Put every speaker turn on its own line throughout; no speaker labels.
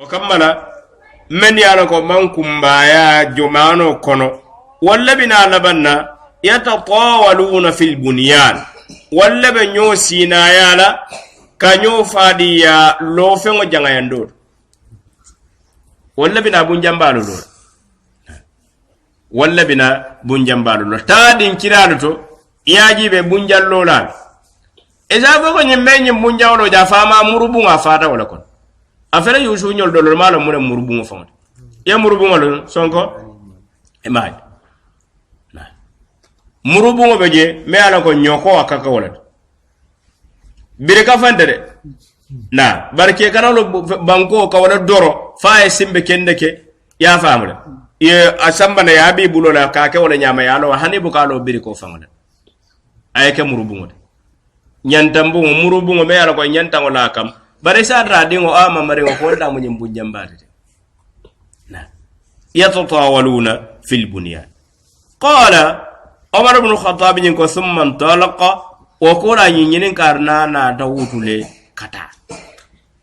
وكملا من يالكو منكم بايا جمانو كونو ولا بنا لبنا يتطاولون في البنيان ولا بنيو سينا يالا كانيو فاديا لو فينو جانا يندور ولا بنا بنجامبالو دور ولا بنا بنجامبالو دور تادين كيرالتو ياجي be bunjallo la eza boko nyimbe nyimmunjawlo ja fama murubu nga fata wala kon afere yusu nyol dolor malo mure murubu nga fama ya murubu nga sonko e maaj na murubu nga beje me ala ko nyoko akaka wala bire ka fande de na barke kanalo banko ka wala doro fa e simbe kendeke ya famule ye asamba na ya bibulo la ka ke wala nyama ya lo hanibu ka lo bire ko famule ayeke murubungo de nyantambu murubungo me ala ko nyantango la kam bare sa radingo ama mare ko da mu nyimbu jambare de na yatatawaluna fil bunyan qala umar ibn khattab nyin ko thumma talaqa wa qala nyin karna na dawutule kata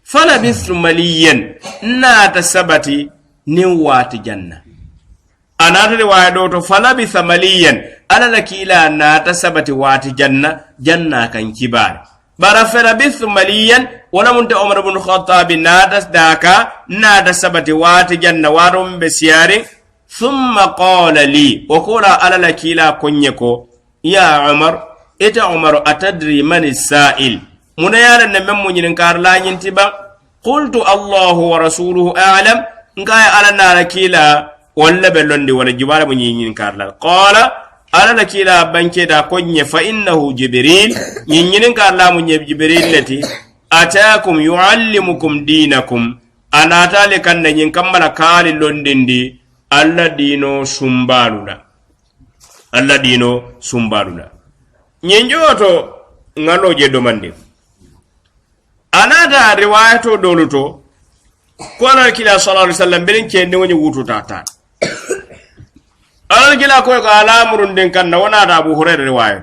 fala bisru maliyan na tasabati ni wati janna anata riwaya do to fala bi thamaliyan ala lakila na tasabati wati janna kan kibar bara fala bi thamaliyan wala munta umar ibn khattab na tasdaka na tasabati wati janna warum be siyari thumma qala li wa qala ala lakila kunyeko ya umar ita umar atadri man as-sa'il munayala na memmu nyin kar la nyin tiba qultu allah wa rasuluhu a'lam ngaya ala na lakila walla belondi wala jibara bu nyin karla qala ala lakila banke da konye fa innahu jibril nyin karla mu jibril lati ataakum yuallimukum dinakum anata le kan nyin kammala kali londindi alla dino sumbaluna nyin joto ngalo je domande anata riwayato doluto ko ala kila sallallahu alaihi wasallam birin ke ne woni wutu tata al gila ko alamurun din kanna wana da Abu Hurairah riwaya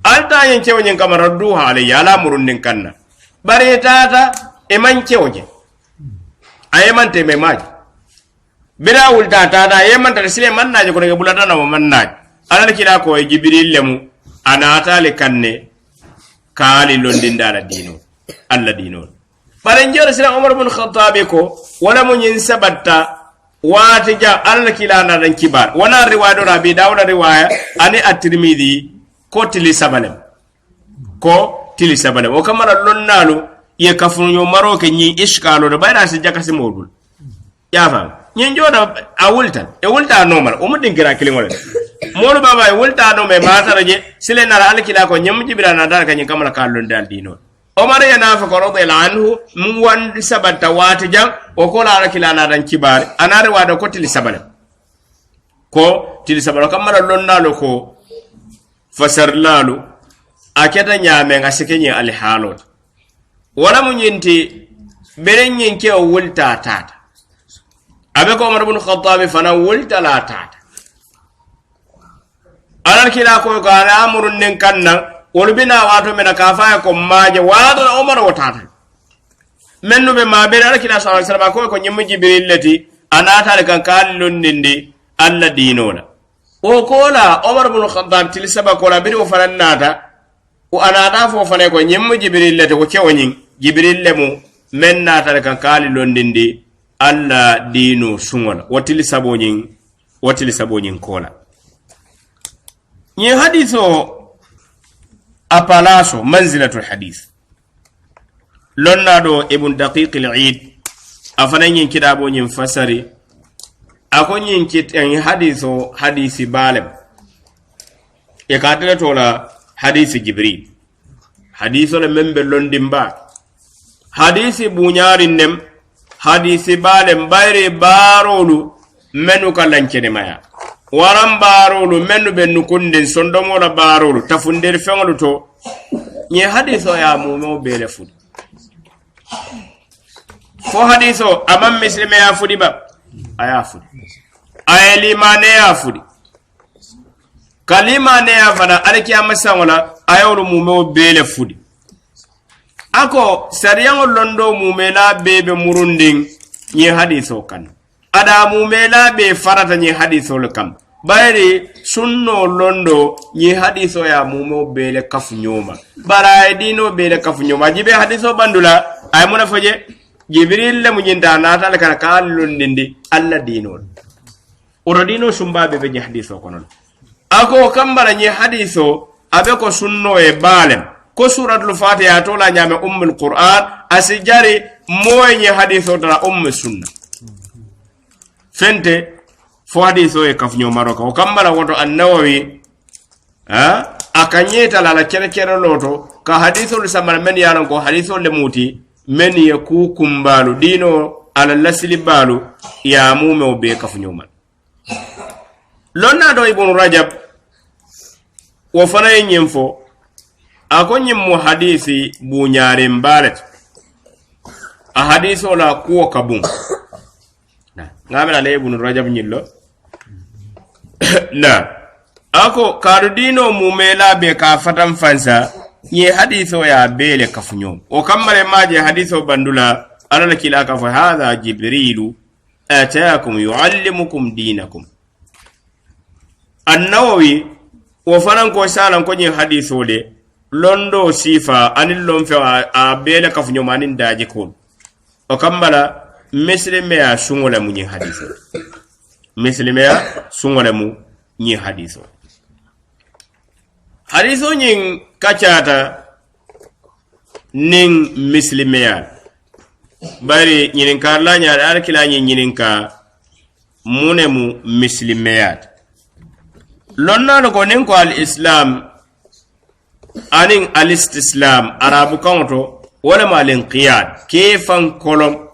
alta yin cewa yin kamar duha alayya alamurun din kanna bare tata e man cewoje ayman te me maji bira wulta tata ayman ta sile man naje ko daga bulata na man naje al kila ko Jibril lemu anata le kanne kali londin dala dino alla dino bare njore sila Umar ibn Khattab ko wala mun yin sabatta wati ja alla kila na dan kibar wana riwaya rabi dawda riwaya ani at-Tirmidhi ko tili sabalem o kamara lonnalu ye kafunyo maroke nyi iskalo do bayra si jakasi modul ya fam nyi joda wulta normal o mudin kira kilin wala molu baba wulta no me mataraje sile na alla kila ko nyam jibira na dal kanyi kamala kallon dal dino Omar ya nafa ko radiyallahu anhu mun wandi sabata wati jang o ko la kila na dan kibar anare wada ko tili sabale kamara lonnalo ko fasarlalu aketa nyame ngasekenye al halot wala mun yinti beren yinke o wulta tata abe ko Umar ibn Khattab fana wulta la tata alal kila ko ga amrun nin kannan wolbina wato mena kafa ko maaje waado Umar watata mennu be mabere ala kila sallallahu alaihi wasallam ko nyimmi Jibril lati anata kan kallon nindi alla dinola o kola Umar ibn Khattab til saba ko la biri o farannata o anata fo fane ko nyimmi Jibril lati ko cewonyin Jibril lemu mennata kan kallon nindi alla dino sungola watil sabonyin kola ni haditho apalaso manzilatul hadith lonnado ibn daqiq al-eid afananyin kidabo nyin fasari akonyin kitan hadisi balem e kadere tola hadisi jibril hadiso le membe londimba hadisi bunyarin nem hadisi balem bayre barolu menu kalancene maya waran barolu menu be nukunden sondomo la barolu tafundir fengolu to nye hadiso ya mumo bele fudi fo hadiso amam muslime ya fudi ba aya fudi limane ya fudi kalima ne ya fana alki amasangola ayolu mumo bele fudi ako sariyango londo mumela bebe murunding ñi hadiso kan ada mumela be farata ñi hadiso le kam bayri sunno londo ñi hadiso ya mumo bele kafu ñoma bara dino bele kafu ñoma jibe hadiso bandula ay mona faje jibril le munyinda nata le kan kalun dindi alla dino oro dino sumbabe be ñi hadiso konon ako kambara ñi hadiso abe ko sunno e balem ko suratul fatiha to la nyame ummul qur'an asijari moy ñi hadiso dara sunna fente fo hadiso e kafnyo maroka o kambala woto an-Nawawi akanyeta la kere loto ka hadiso le samar men yaron ko hadiso le muti men ye ku kumbalu dino ala lasili balu ya mume o be kafnyo man lonna do ibn Rajab wo fana nyemfo akonyi mu hadisi bu nyaare mbalet a hadiso la kuo kabun ngamela le ibn Rajab nyillo na ako karudino mumela be ka fatam fansa ye hadiso ya bele kafunyo o kamare maje hadiso bandula alala kila ka fa hadha jibrilu ataakum yuallimukum dinakum an-Nawawi wo fanan ko salan ko nyi hadiso de londo sifa anil lom fe a bele kafunyo manin daje ko o kambala muslime ya sungole mu nyi hadiso muslime ya sungole mu nyi hadiso hadiso nyin kachata nin muslime ya bari nyin karla nya arkila nyin ka munemu muslime ya lonna ko nin ko al-islam anin al-istislam arabu kanto wala malin qiyad kefan kolom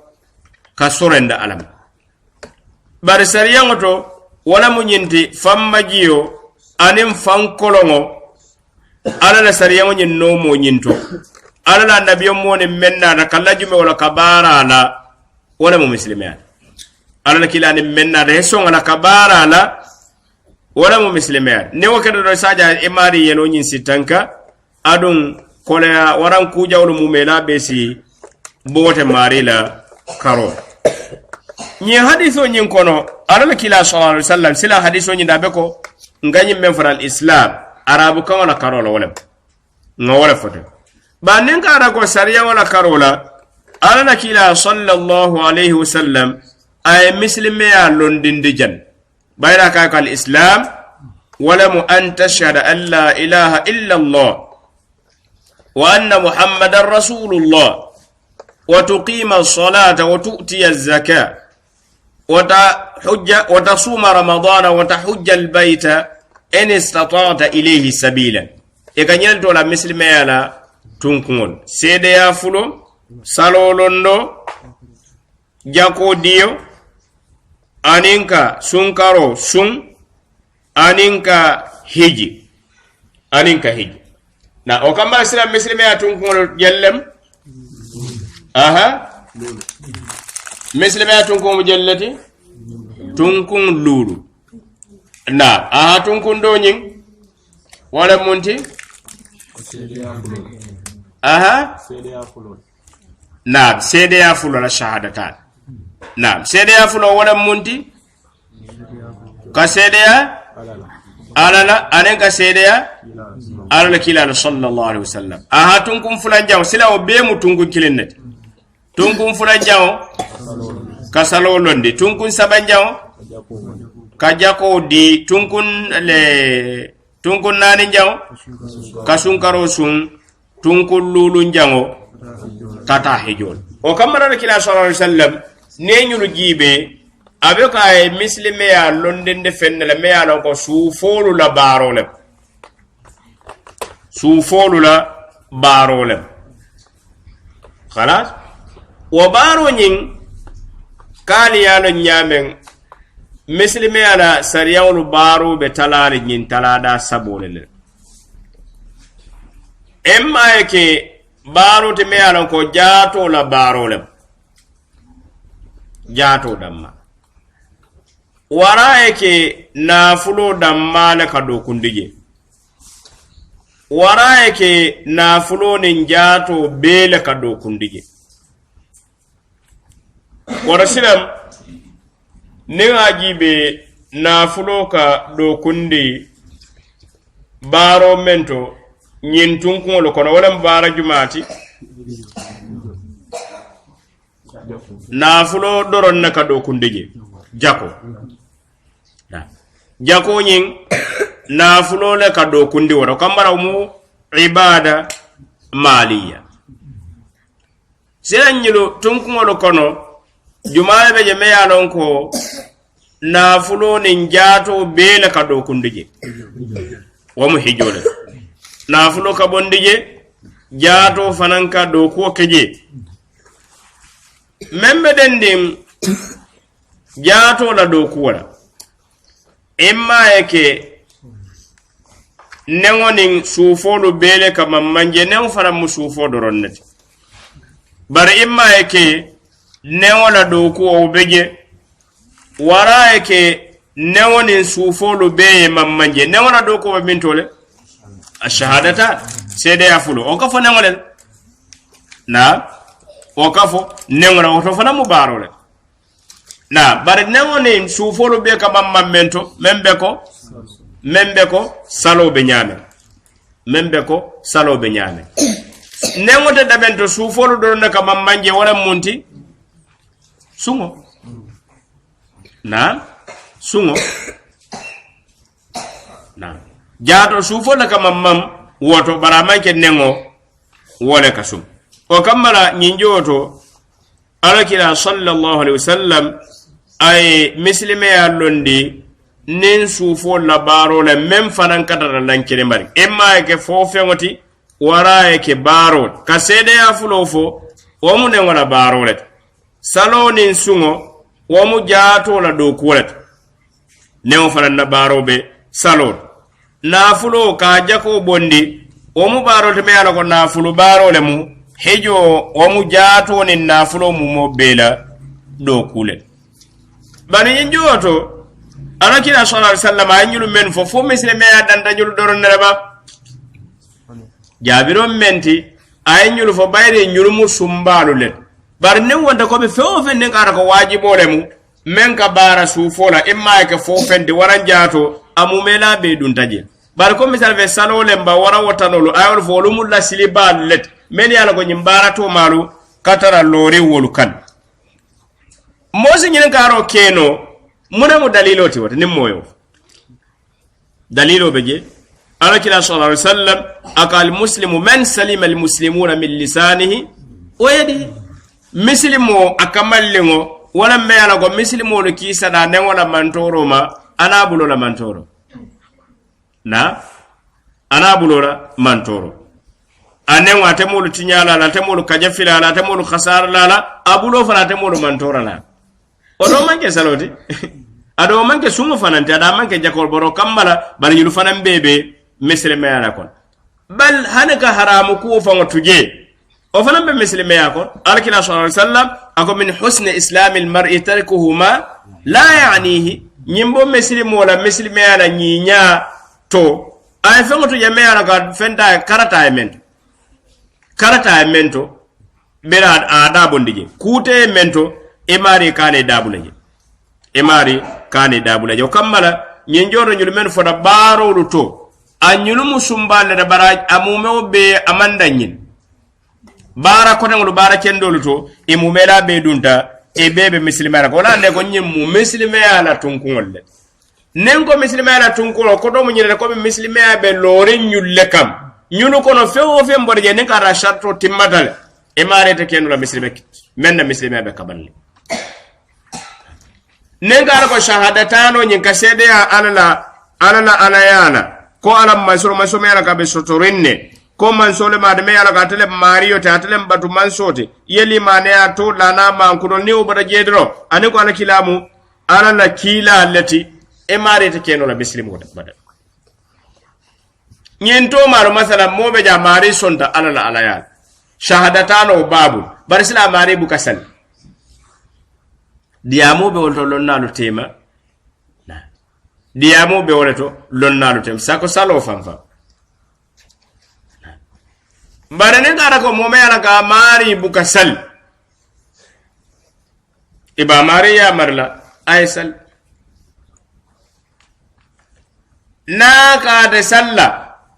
ka sorenda alam bari sariyango to wala munyinti famma jiyo anim fankolongo ala la sariyango nyin no mo nyinto ala la nabiyo mo ne menna da kallajume wala kabara la wala mu musliman ala la kilani menna da heso ngala kabara la wala mu musliman ne wakata do saja imari yeno nyin sitanka adun kola waran kujawlu mu mela besi bote marila karo ni hadiso nyin kono ala kila sallallahu alaihi wasallam sila hadiso nyin dabe ko ngani men faral islam arabu kan wala karo wala ngawala foto ba nin ka ara ko sariya wala karo la ala kila sallallahu alaihi wasallam ay muslime ya londinde jan bayra ka kal islam wala mu an tashhadu an la ilaha illa allah wa anna muhammadar rasulullah وتقيم الصلاة وتؤتي الزكاة وتصوم رمضان وتحج البيت إن استطعت إليه سبيلا إذا نلتو لا مسلم يالا تنكون سيدي يافلو سالولوندو جاكو ديو أنينكا سنكارو سن أنينكا هجي نا وكما مسلم يالا تنكون جلم مسلمة تنكم مجلتي تنكم لولو نا تنكم دونين ولا منتي نعم سيدي فلو لا شهادتان نعم سيدي فلو ولا منتي كسيدي على أنك سيدي على كلا صلى الله عليه وسلم تنكم فلان جاو سلا وبيمو تنكم كلنتي tunkun fulan jawo kasalo londi tunkun saban jawo kajako di tunkun nani jawo kasunkaro sun tunkun lulun jawo kata hejol o kamara kila sallallahu alaihi wasallam ne nyulu jibe abe ka ay muslime ya londende fennele me ya ko sufolu la barole khalas wabaro nyin kali yalo nyamen muslime ala sariyawlu baro be talari nyin talada sabolele emma yake baro te me ala ko jato la barole jato damma wara yake nafulo damma le kado kundige wara yake nafulo nin jato bele kado kundige ورسلم نواجيب نافلوكا دو كندي بارو منتو نينتون لكونا ولم بارا جماعتي nafulo doron naka do kundije jako jako nyin nafulo le ka do kundi woro kambara mu ibada maliya seranyilo tunkungolo kono jumaa be je meyalon ko nafulo nin jato bele ka do kundije wa mu hijole nafulo ka bondije jato fananka do ko keje membe dendim jaato la do kuwala imma yake nengonin sufolu bele kama manje nen fara mu sufo doronnati bar imma yake nengola do kuwo beje wara yake nengonin sufolu beye mamanje nengola do kuwo bintole ashhadata sede afulu o ka fo nengolen na o kafo nengona oto fana mubarole na bare nengone sufolo be ka mamma mento membe ko salo be nyame nengote da bento sufolo do na ka mammanje wala munti sungo na jaato sufolo ka mammam woto baramanke nengo wala kasum o kammala nyinjoto alakira sallallahu alaihi wasallam ay muslime ya londi nin sufo la baro le mem fanan kadara lankire mari emma ke fofengoti wara ke baro ka sede ya fulofo o mu ne wala baro le salo nin sungo o mu jaato la do kuret ne o fanan na baro be salo na fulo ka jako bondi o mu baro te me ala ko na fulo baro le mu hejo omu jaato ni nafulo mu mobela do kule bani njoto anakina sallallahu alaihi wasallam anyulu men fo misle me adanda nyulu doron neraba jabiro menti anyulu fo bayre nyulu mu sumbalu let bar ne wonda ko be fe ne kara ko wajibo le mu men ka bara sufola imma ke fo fende waran jaato amu mela be dun taje bar ko misal ve salole mba wara wotanolo ayol fo lumul la silibal let men yala ko nyimbara to malu katara lore wolu kan mosi nyin karo keno muna mu dalilo ti wata nimmoyo dalilo beje alakila sallallahu alaihi wasallam akal muslimu man salima al muslimuna min lisanihi wa yadihi muslimu akamallingo wala me yala ko muslimu lo ki sada ne wala mantoro ma ana bulo la mantoro ana bulo la mantoro anen wa temolu tinyala la temolu kajafila la temolu khasar la abulo fana temolu mantora la o do manke saloti ado manke sungo fanante ada manke jakol boro kammala bal yulu fanan bebe muslime ya kon bal hanaka haramu ku fa tuje o fanan be muslime ya kon alkina sallallahu alaihi wasallam ako min husni islam al mar'i tarkuhu ma la ya'nihi nyimbo muslimo wala muslime ya nyinya to ay fa ngoto jame ya ka fenta karata mento bera ada bondije kute mento emari kane dabulaje o kammala nyenjoro nyul men foda baro luto anyulu musumbale da baraj amume be amanda nyin bara ko ngulu bara kendo luto e mumela be dunta e bebe muslimara ko la ne ko nyim mu muslimaya la tunkungolle nengo muslimaya la tunkulo ko do mu nyire ko muslimaya be lore nyulle kam ñunu kono fewo fe mborje ne kara sharto timmatal e marete kenu la muslime menna muslime be kaballe ne ngara ko shahadatano nyin ka sede ya alala alayana ko alam masoro mera ka be sotorinne ko man sole ma de me ala ka tele mario ta tele batu man sote yeli mane ato lana man ko ni o bada jedro ani ko ala kilamu alala kila lati e marete kenu la muslime ko bada nyento maro masala mobe ja mari sonta alala alayal shahadatano babu barisla mari bukasal diamo be wolto lonnalu tema diamo be wolto lonnalu tem sako salo famfa barane ngara ko mobe ala ka mari bukasal iba mariya marla aysal na ka de salla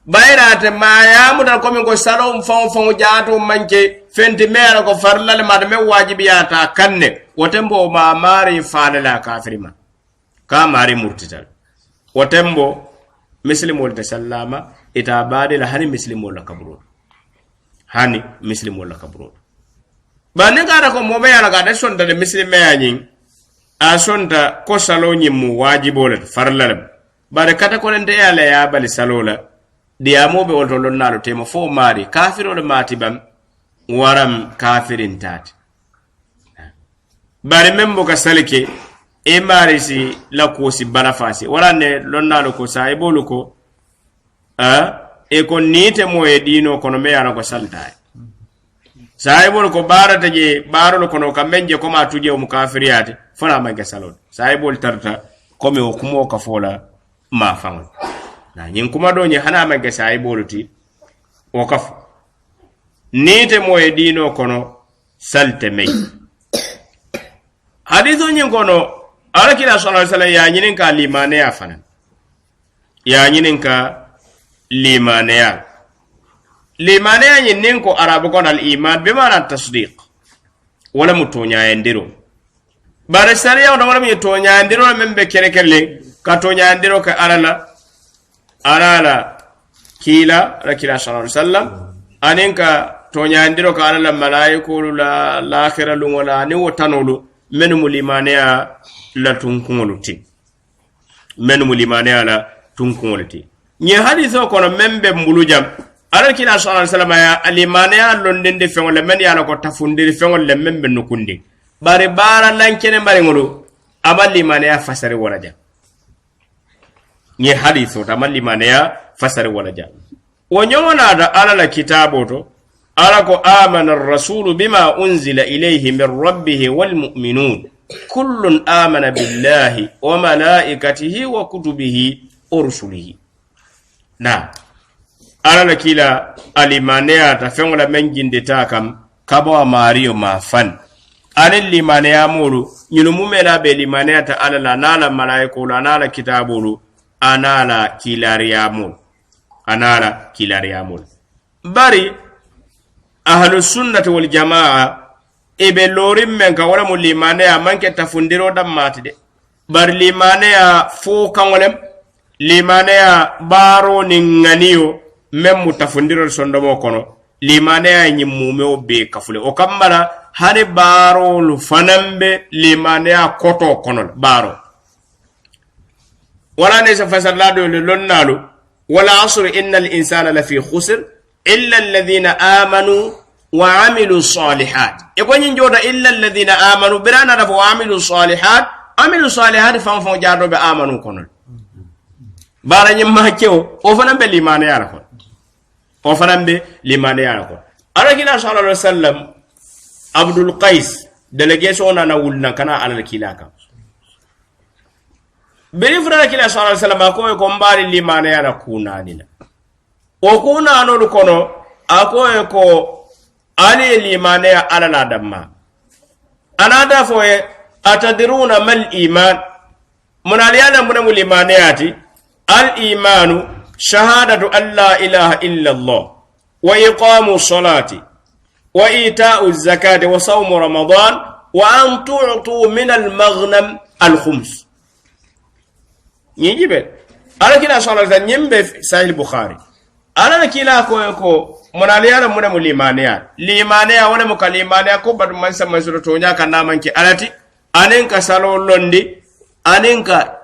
bayrate ma yamuta komi ko salom fon jaato manke fenti mera ko farlale ma de me wajibiyata kanne wotembo ma mari faala kafirima ka mari murtital wotembo muslimol de sallama ita baade la hani muslimol la kabro hani muslimol la kabro ba ne gara ko mo be yana ga de sonda de muslime yanyin a sonda ko salo nyim wajibol farlale bare kata ko nde yala ya bali salola diyamoɓe wolto lonnalo tema fo maari kafirole matibam waram kafirin tati bari membo ka salike e maari si lakosi banafasi warane lonnalo ko sahibolu ko e ko nite mo e dino kono me yana ko saltaye sahibolu ko barata je barolo kono kambenje ko ma tuje o kafiriyate fana ma salol sahibol tarta komi o kumo ka fola ma fangol na nyin kuma do nyi hana ma gasa ay boluti o kaf nite moye dino kono salte mey hadithu nyin kono ala kila sallallahu alaihi wasallam ya nyin ka limane ya fanan ya nyin ka limane ya nyin ko arabu kon al iman be mana tasdiq wala mutonya endiro bare sariya wala mutonya endiro membe kere kele ka tonya endiro ka alala kila rakila sallallahu alaihi wasallam aninka tonyandiro ka alala malaikulu la lakhira lungola ni wotanolu menu mulimania la tunkungoluti menu mulimania la tunkungoluti ni haditho kono membe mbulujam alal kila sallallahu alaihi wasallam ya alimania londende fengol men ya ko tafundiri fengol le membe nukundi bare bara lankene bare ngolu abali mania fasari waraja ni hadithu tamalli manaya fasari wala ja wonyona da ala kitabo to ala ko amana ar-rasulu bima unzila ilayhi min rabbih wal mu'minun kullun amana billahi wa malaikatihi wa kutubihi wa rusulihi na ala kila alimanaya ta fengola menjinde takam kabo mario mafan anil limanaya mulu nyulumumela be limanaya ta ala la nala malaiko la nala kitabulu anala kilariyamul bari ahlus sunnati wal jamaa ibe lorim men ka wala mo limane ya manke tafundiro dam matide bari limane ya fo kanwalem limane ya baro ni nganiyo mem mutafundiro sondomo kono limane ya nyimume obe kafule o kamala hane baro lu fanambe limane ya koto kono baro ولا نيس فسر لادو للنالو ولا عصر إن الإنسان لفي خسر إلا الذين آمنوا وعملوا الصالحات يقول نجود إلا الذين آمنوا برانا رفوا وعملوا الصالحات عملوا الصالحات فانفوا جاروا بآمنوا كنل بارا نيما كيو وفنان بالإيمان ياركون وفنان بالإيمان ياركون أرى صلى الله عليه وسلم عبد القيس دلجيسونا نولنا كنا على الكلاكا beri fura kila sallallahu alaihi wasallam ko ko mbari limane yana kunanina o kunano lu kono ako ko ali limane ya ala la damma anada fo atadiruna mal iman munaliyana mun limane yati al imanu shahadatu an la ilaha illa allah wa iqamu salati wa ita'u zakati wa sawmu ramadan wa an tu'tu min al maghnam al khums yijibe ala kila sallallahu alaihi wasallam nyimbe sahih bukhari ala kila ko monaliyana muna limaniya wala mukalimaniya ko badu mansa masuro tonya kana manki alati anenka salo londi anenka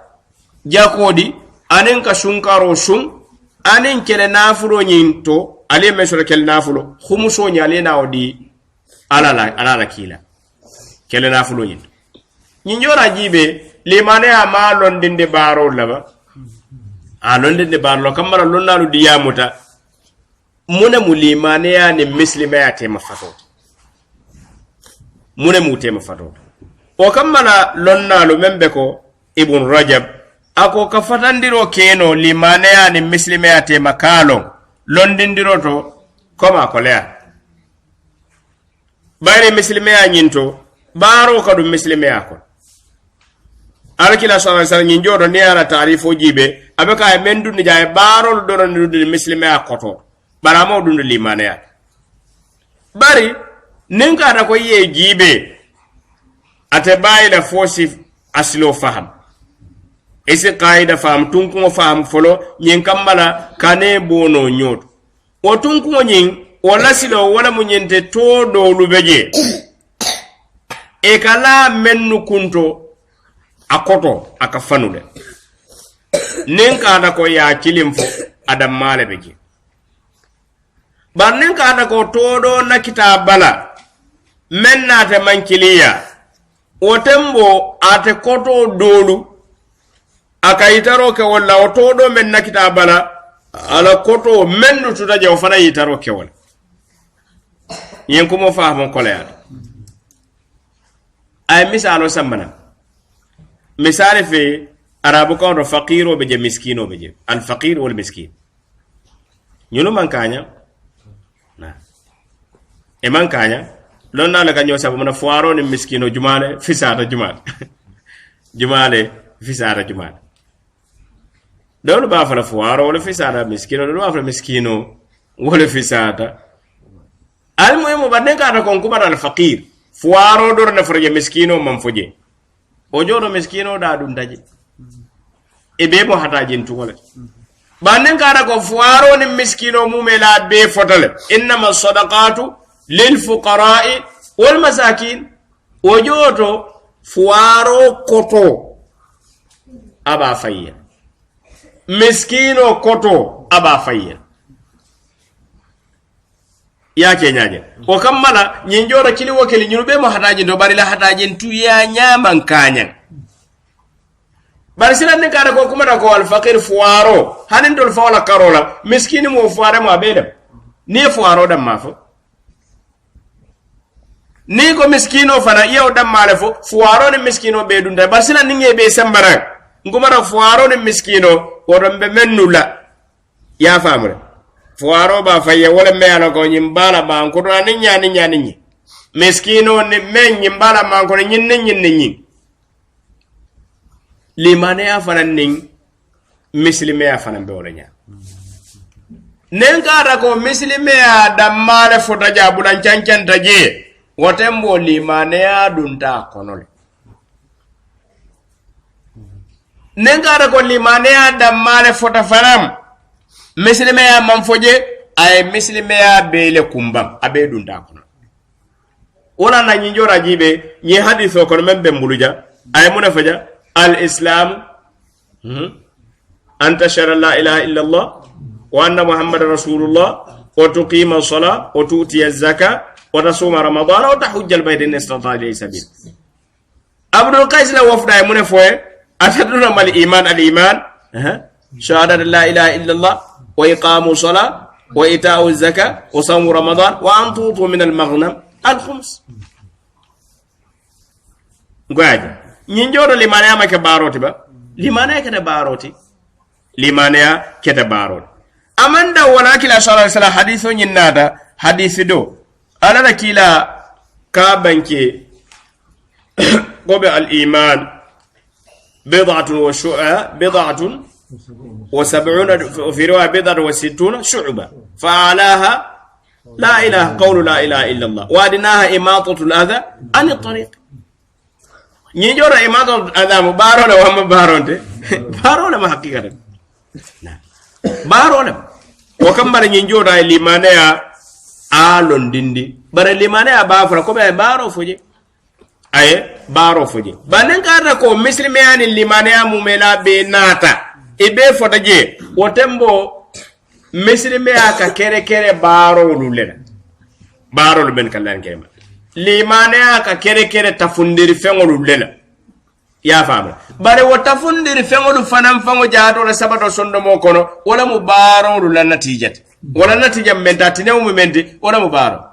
jakodi anenka sunkaro sun anen kele nafulo nyinto ale mesoro kele nafulo khumuso nyale na odi ala kila kele nafulo nyinto nyinjora jibe limaniya ma londinde baro laba londinde baro kamara lonnalu diyamuta mune mulimaniya ni muslimaya tema fato mune mu tema fato o kamala lonnalu membe ko ibn rajab ako ka fatandiro keno limaniya ni muslimaya tema kalo londindiro to koma kolea bayre muslimaya nyinto baro ka dum muslimi akon alkila sallallahu alaihi wasallam njodo ne ala tarifo jibe abeka men dun jaay baro do ron dun muslimi akoto baramo dun limane ya bari ninka da ko ye jibe ate bayila fosi aslo faham ese qaida faham tunko faham folo nyen kambala kane bono nyot o tunko nyen wala silo wala munyente to do lubeje e kala mennu kunto akoto akafanude ninka da ko ya kilimfo adam male beje bar ninka da ko todo na kitabala menna te mankiliya o tembo ate koto dolu akayitaro ke wala o todo men na kitabala ala koto mennu tutaje o fana yitaro ke wala yen ko mo fahamon koleya ay misalo sambana misale fe arabu ko do faqiro be je miskino be je al faqir wal miskin ñunu man kanya na e man kanya lon na la ganyo sabu mana fuaro ni miskino jumale fisata jumale fisata jumale dawlu ba fa la fuaro wala fisata miskino do ba fa miskino wala fisata al muhimu badne ka ko kuma al faqir fuaro do na forje miskino man foje o jodo miskino da dum daji e be mo hata jintu wala banen ka ko fuaro ni miskino mumela be fotale inma sadaqatu lil fuqara'i wal masakin ojoto fuaro koto aba fayya miskino koto aba fayya ya kenyaje o kammala nyinjora kili wokeli nyurbe mo hataji do bari la hataji tu ya nyaman kanyan bari silan ne kare ko kuma da ko al faqir fuaro hanin dol fawla karola miskini mo fuare mo abedam ni fuaro dam mafo ni ko miskino fana yew dam male fo fuaro ni miskino be dunda bar silan ni ngebe sambara nguma da fuaro ni miskino wodo be mennula ya famre fuaro ba faye wala me ala ko nyimbala ba ko na ni nya miskino ni men nyimbala ma ko nyin limane ya fana ning muslime ya fana be wala nya nen ka ko muslime ya damale fota jabulan cancan taje wotembo limane ya dunta konole nen ka ko limane ya damale fota faram muslime ya manfoje ay muslime ya bele kumbam abe dunta kono wala na nyinjora jibe nyi haditho kono membe mbuluja ay muna faja الإسلام أن تشهد لا إله إلا الله وأن محمد رسول الله وتقيم الصلاة وتؤتي الزكاة وتصوم رمضان وتحج البيت إن استطاع إليه سبيل عبد القيس لا وفد من فوي أتدرون ما الإيمان شهادة لا إله إلا الله وإقام الصلاة وإيتاء الزكاة وصوم رمضان وأن تؤتوا من المغنم الخمس قاعد nyinjoro limanaya make baroti ba limanaya kete baroti limanaya kete baroti amanda wala kila sallallahu alaihi wasallam hadithu nyinnada hadithi do ala kila ka banke gobe al iman bid'atun wa shu'a bid'atun wa 70 fi riwaya bid'atun wa 60 shu'ba fa alaha la ilaha qawlu la ilaha illa allah wa adnaha imatatu al adha an at-tariq ni jora imato adamu baro la wama baronte baro la hakika na baro la ko kambara ni jora limane ya alon dindi bare limane ya bafra ko be baro foje aye baro foje banen kada ko muslimi yani limane ya mumela be nata e be fotaje o tembo muslimi ya ka kere baro lulela baro lu ben kallan kema limane aka kere tafundiri fengolu lela ya fama bare wo tafundiri fengolu fanam fango jaato la sabato sondo mo kono wala mubaro la natijat wala natija mentati ne mumenti wala mubaro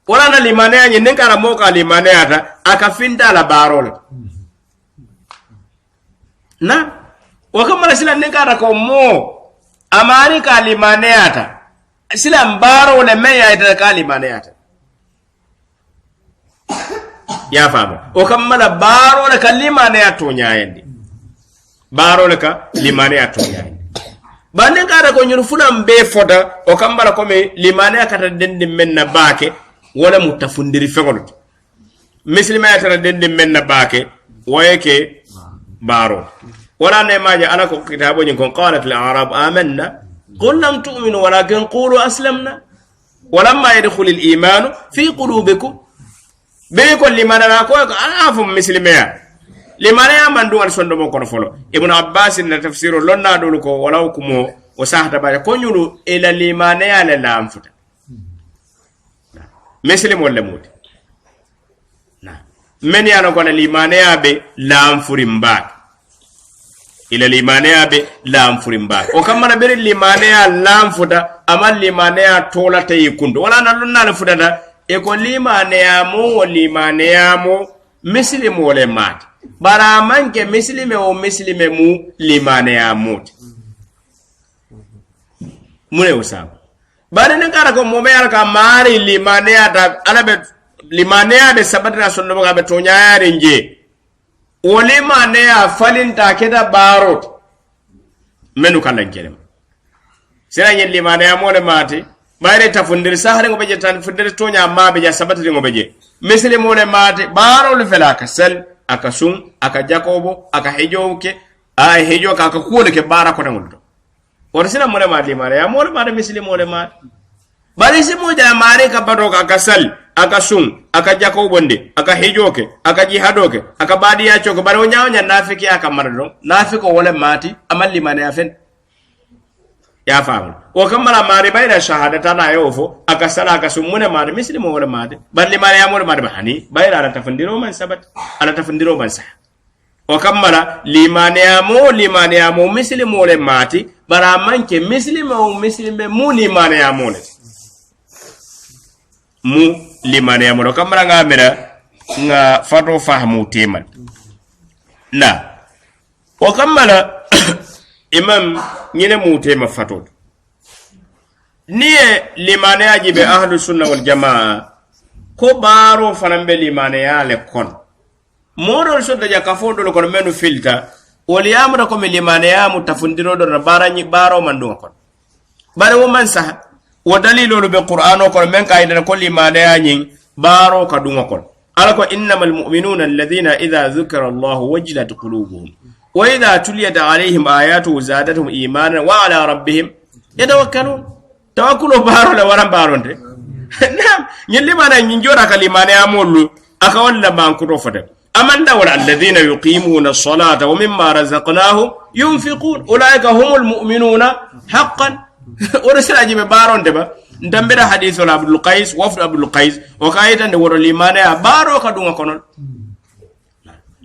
wala na limane anyi nenkara moka limane ata akafinda la baro na wakamala sila nenkara ko mo amari ka limane ata sila mbaro le meya ita ka limane ata ya famu o kammala baro le kalimane ya toñayendi baro le ka limane ya toñayendi bande kara ko nyur fulam be fota o kambala ko me limane ya kata dendi menna baake wala mutafundiri fegol muslima ya tara dendi menna baake wayeke baro wala ne maja ala ko kitabo nyin kon qalat al arab amanna qul lam tu'minu walakin qulu aslamna ولما يدخل الإيمان في قلوبكم بيكون لمن أكو أعرفهم مسلمين لمن يأمن دون سندم كنفلو ابن عباس إن تفسير لنا دولكو ولو كمو وساحة باجا كونيلو إلى لمن يألا لا أنفتا مسلم ولا موت من يأنا لمن يأبي لا أنفرم باك ila limane be lam furimba o kamana bere limane ya lam futa amal limane ya tola tay kundo wala na lunna la futa e ko limane ya mo muslimu wala mat bara manke muslime o muslime mu limane ya mut mune usam bare ne kara ko mo be alka mari limane ya da alabe limane ya be sabata sonno ga be tonya ya renje wolima ne ya falinta keda barot menu kala kelem sira nyen limane ya mole mate bayre tafundir sahare ngo beje tan fundir tonya ma beje sabata ngo beje misli mole mate barol fela kasal akasum aka jakobo aka hejoke ay hejo ka ko ke bara ko ngol wor sira mole mate limane ya mole mate misli mole mate bari si mo ja mare ka bado ka kasal aka sum aka jako bonde aka hejoke aka jihadoke aka badi ya choko bari nyaaw nafiki aka mardo nafiko wala mati amalli mane afen ya famu o kamara mari bayra shahadata na yofo aka sala aka sum mune mari muslimo wala mati balli mari ya mole mari hani bayra ala tafandiro man sabat ala tafandiro man sa o kamara limane ya mo muslimo wala mati bara manke muslime mu limane ya mole mu limane ya mo kamara ngamira nga fato fahmu teman na o kamala imam nyine mu tema fato niye limane ya jibe ahlus sunna wal jamaa ko baro fanambe limane ya le kon modol so daja kafodo ko menu filta wali amra ko limane ya mutafundiro do baranyi baro mandu kon bare wo man sah wa dalilu be qur'ano ko men kayda ko limane ya nyin baro ka dunga kon alako innamal mu'minuna alladhina idha dhukira Allah wajilat qulubuhum wa idha tuliyat alayhim ayatu zadatuhum imanan wa ala rabbihim yatawakkalun tawakkulu baro la waran baronde nam nyilli mana nyinjora kalimane amullu aka walla banku to fata amanda wal alladhina yuqimuna as-salata wa mimma razaqnahum yunfiqun ulaika humul mu'minuna haqqan urusila jibe baronde ba ndambira hadithul abdul qais wafd abdul qais o kayita de woro limane ya baro ka dunga konon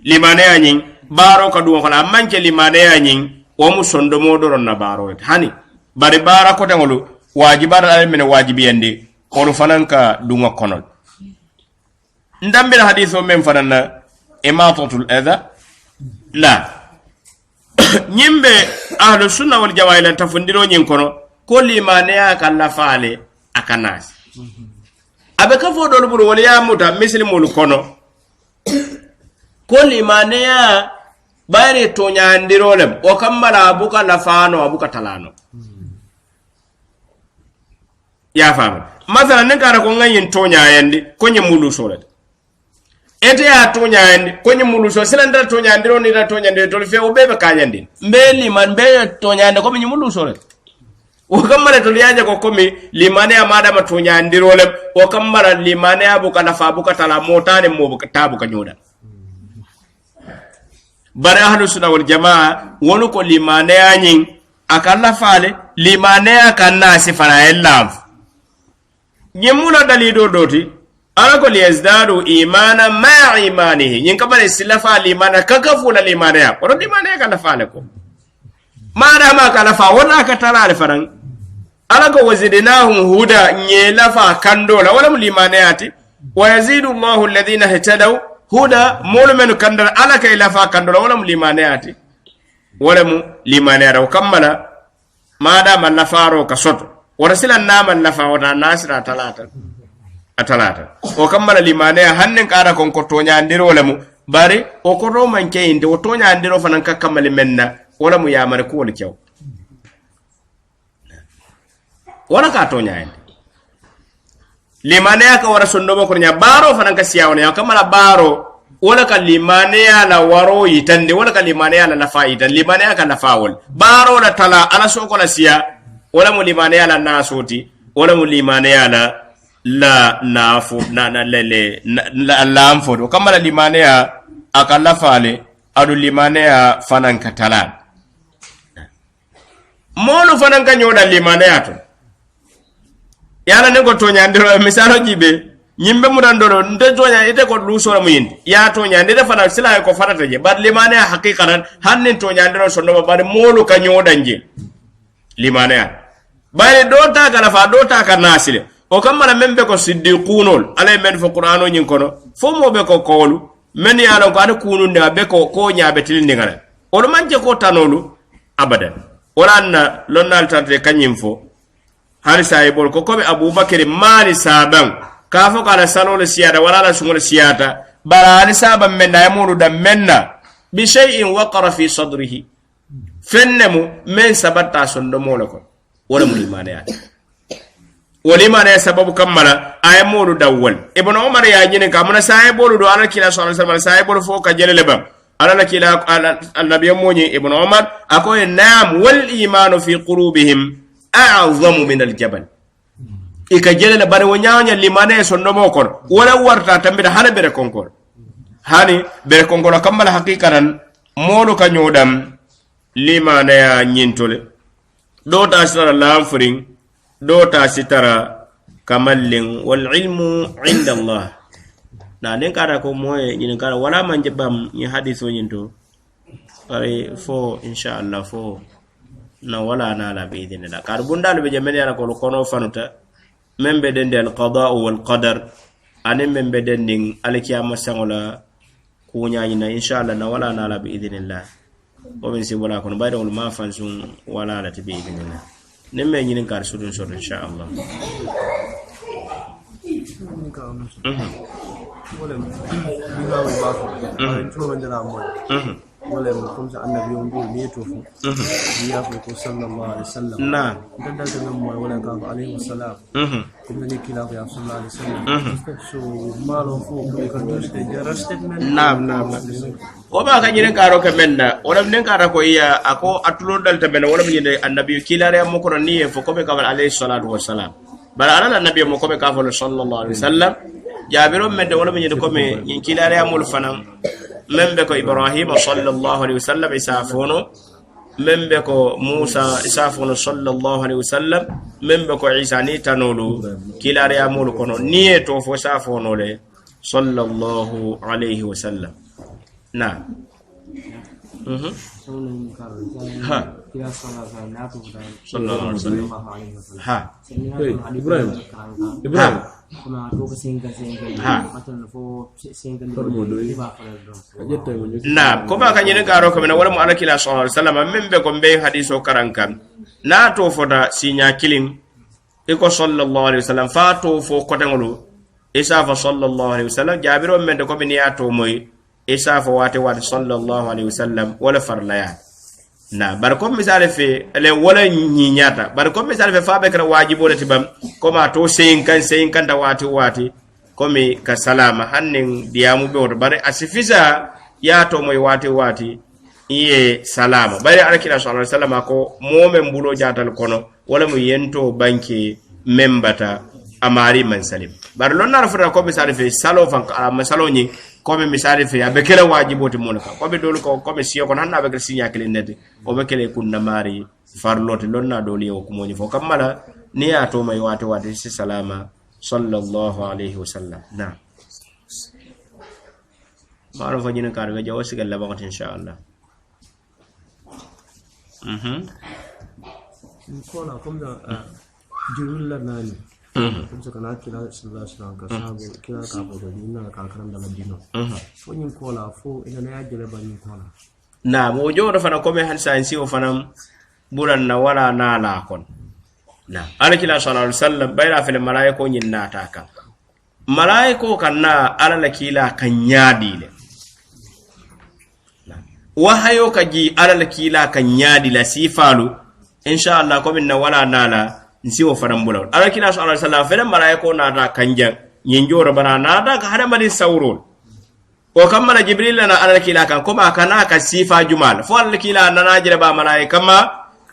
limane ya nyin baro ka dunga konon manke limane ya nyin o mu sondo modoron na baro hani bari bara ko tangolu wajibar almene wajibiyande ko fananka dunga konon ndambira hadithu mem fanana imatatul adha la nyimbe ahlus sunna wal jamaa tafundiro nyin kono ko limane ya kala faale akanas abe ka fo do buru wala ya muta muslimul kono ko limane ya bayre to nyandirolem o kamala abuka lafano abuka talano ya fama masala ngara ko ngayin to nyayandi ko nyemulu solet ete ya to nyayandi ko nyemulu so silanda to nyandiro ni da to nyandiro to fe obebe kanyandi mbeli man be to nyande ko nyemulu solet o kamara to liaje ko komi limane amada matunya ndirole o kamara limane abuka na fabuka tala motane mo buka tabuka nyoda bare ahlus sunna wal jamaa wonu ko limane anyin akalla fale limane akanna sifana elam nyemula dalido doti ala ko liyazdadu imana ma imanihi nyin kabare silafa limana kakafula limane ya ko limane akalla fale ko mara ma kala fa wona ka tala faran alaka wazidnahum huda nyela fa kandola wala mulimanati wa yazidu Allahu alladhina hatadaw huda mulmen kandala alaka ila fa kandola wala mulimanati wala mulimanara kamala mada man nafaro kasoto warasila nama nafa wata nasira talata atalata o kamala limane hannen kara kon ko tonya ndiro lemu bari o ko ro man kayinde o tonya ndiro fanan kakamale menna wala mu yamare ko wol kew wala ka tonya ende limane aka wara sondomo ko nya baro fanan ka siyawne ya kamala baro wala ka limane ala waro yitande wala ka limane ala nafaida limane aka nafawol baro la tala ala soko la siya wala mu limane ala nasoti wala mu limane ala la nafu na lele la amfo kamala limane ya akalla fale adu limane ya fanan katalan molu fanan ka nyoda limane ya to yana ne ko tonya ndiro misalo jibe nyimbe mudandoro nde tonya ite ko lusora muyindi ya tonya ndede fana sila ko farata je bad limane ya haqiqatan hannen tonya ndiro sondo bari molu ka nyoda nje limane ya bari dota kala fa dota ka nasile o kamala membe ko siddiqunol alay men fo qur'ano nyin kono fo mo be ko kolu men ya lon ko ada kununde be ko nyaabe tilinde ngala o do manje ko tanolu abadan oranna lonnal tante kanyim fo hali saibol ko kobe abubakar mali saban ka fo kala salol siyada wala la sungol siyata bara hali saban men na yamuru da menna bi shay'in waqara fi sadrihi fennemu men sabata sondo molako wala mulimane ya ولما سبب كملا اي مولو دول ابن عمر يا جين كامنا سايبولو دو على كلا صلى الله عليه وسلم سايبولو فوق جل لبم على كلا النبي موني ابن عمر اكو نعم والايمان في قلوبهم اعظم من الجبل ikajele la bari wonyanya limane sondomo kon wala warta tambida hana bere konkol hani bere konkol kamala hakikanan molu kanyodam limane ya nyintole do ta sala lamfring دوتا سترى كمال والعلم عند الله na den kara ko moye nyin kara wala man jabam ni hadithu nyinto pare fo insha Allah fo na wala na la be dinna kar bundal be jamen yara ko kono fanuta membe den del qada wal qadar ane membe den ning alkiyama sangola ko nyaani na insha Allah na wala na la be idinillah o ben si wala ko bayda wal ma fansun wala la tibi idinillah nemme ñinin kar sudun so inshallah
wala dina wa ba ko to wanda na mo wala ko sa annabi on do ne to fu ya ko sallallahu alaihi wasallam
na
dan da mo wala ka alaihi wasallam kuma ne kila ya sallallahu alaihi wasallam so malo fu ko do statement
na o ba ka ñinin karo ka menna wala nen kara ko iya ako atulo dal ta bena wala mi ñinde annabi kilare mo ko ni fo ko be ka alaihi salatu wassalam bara ala annabi mo ko be ka fo sallallahu alaihi wasallam jabiro medde wala mi ñinde ko me ñin kilare amul fanam membe ko ibrahim sallallahu alaihi wasallam isafono membe ko musa isafono sallallahu alaihi wasallam membe ko isa ni tanolu kilare amul kono ni to fo safono le sallallahu alaihi wasallam na ha sallallahu alaihi wasallam ha
ibrahim
kuna to singa atana fo singa
na ko ba kanyene garo ko mena wala mu alakila sallallahu alaihi wasallam membe ko be hadiso karankan na to foda sinya kilin e ko sallallahu alaihi wasallam fa to fo ko tangolu isa fa sallallahu alaihi wasallam jabiro men ko be ni ato moy isa fa wate sallallahu alaihi wasallam wala farlaya na bar ko misale fe le wala nyinyata bar ko misale fe fa be kra wajibo le tibam ko ma to sein kan da wati ko mi ka salama hannen diamu be woto bare asifisa ya to moy wati iye salama bare alakira sallallahu alaihi wasallam ko momen bulo jatal kono wala mu yento banki membata amari man salim bar lon na rafata ko misale fe salo fan masalo nyi ko be misale fe abe kala wajiboti mon ka ko be dol ko be siyo ko hanna be sinya kele nete o be kele kunna mari farlote lon na doli o ko moni fo kamala ni ya to mai wati si salama sallallahu alaihi wasallam na maro fa jina kar ga jawo sigal la ba insha Allah
ko na kom da jirul la nani kuma kana kila sallallahu alaihi wasallam ka sabu kila ka bo da dina ka karan da ladino fo nyin kola fo ina na yajere ba nyin kola
na mo jodo fana ko be han science o fana buran na wala na la kon na alakila sallallahu alaihi wasallam bayra fil malaiko nyin na ta kan malaiko kanna ala la kila kan nyadi le wahayo kaji ala la kila kan nyadi la sifalu inshallah ko minna wala nala nsi wo faram bulaw ala kila sallallahu alaihi wasallam fere malaiko nata kanja nyenjoro bana nata ka hada mari sawrol o kamala jibril na ala kila kan kuma kana ka sifa jumal fo ala kila nana jere ba malaika ma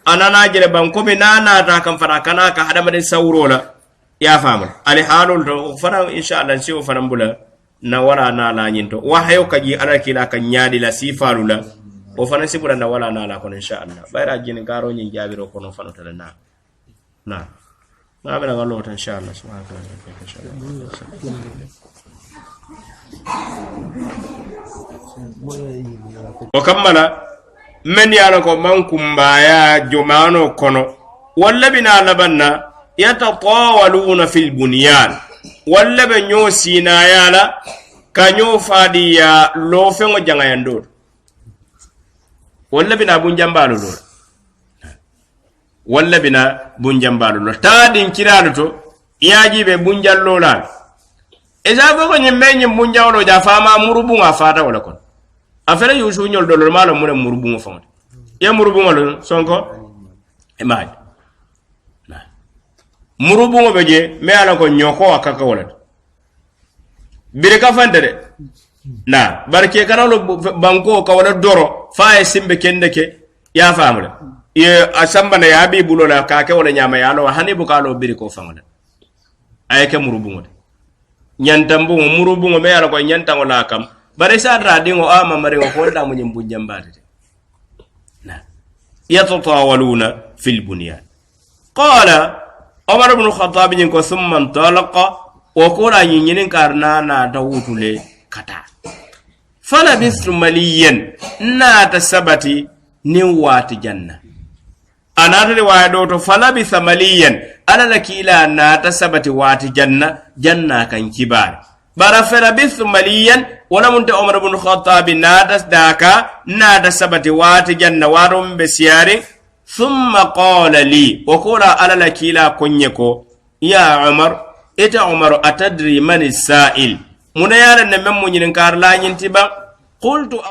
anana jere ban ko be nana ta kan fara kana ka hada mari sawrola ya famu ali halul to fara inshallah nsi wo faram bula na wala nala nyinto wahayo kaji ala kila kan nyadi la sifalu la o fana sibura na wala nala ko inshallah bayra jini garo nyi jabiro ko no fana tala na ما بلغ الله إن شاء الله سبحانه وتعالى إن شاء الله وكمل من يالكم من كمبايا جمانو كونو واللبنا لبنا يتطاولون في البنيان واللبن يو سينا يالا كانيو فاديا لوفن وجانا يندور واللبنا بنجنبالو دور walla bina bunjambalu lo tadin kiralu to iyaji be bunjallo la eza boko nyimbe nyim bunjawlo ja fama murubu nga fata wala kon afere yusu nyol dolor malo mure murubu nga fama ya murubu ngol sonko e maaj na murubu ngo beje me ala ko nyoko akaka wala bire ka fande de na barke kanalo banko ka wala doro fa e simbe kendeke ya famule ye asamba na yabi bulola ka ke wala nyama yalo hani bukalo biri ko fangala ay ke murubungo nyantambu murubungo me yalo ko nyantango la kam bare sa radingo ama mari ko da mu nyimbu jambade na yatatawaluna fil bunyan qala umar ibn khattab nyin ko thumma talaqa wa qura yin karna na dawutule kata fala bisru maliyan na tasabati ni wati janna anata riwaya do to falabi thamaliyan ala lakila na tasabati wati janna kan kibar bara falabi thamaliyan wala munta umar ibn khattab na tasdaka na tasabati wati janna warum besiyari thumma qala li wa qala ala lakila kunyeko ya umar ita umar atadri man as-sa'il munayala na memmu nyin kar la nyintiba qultu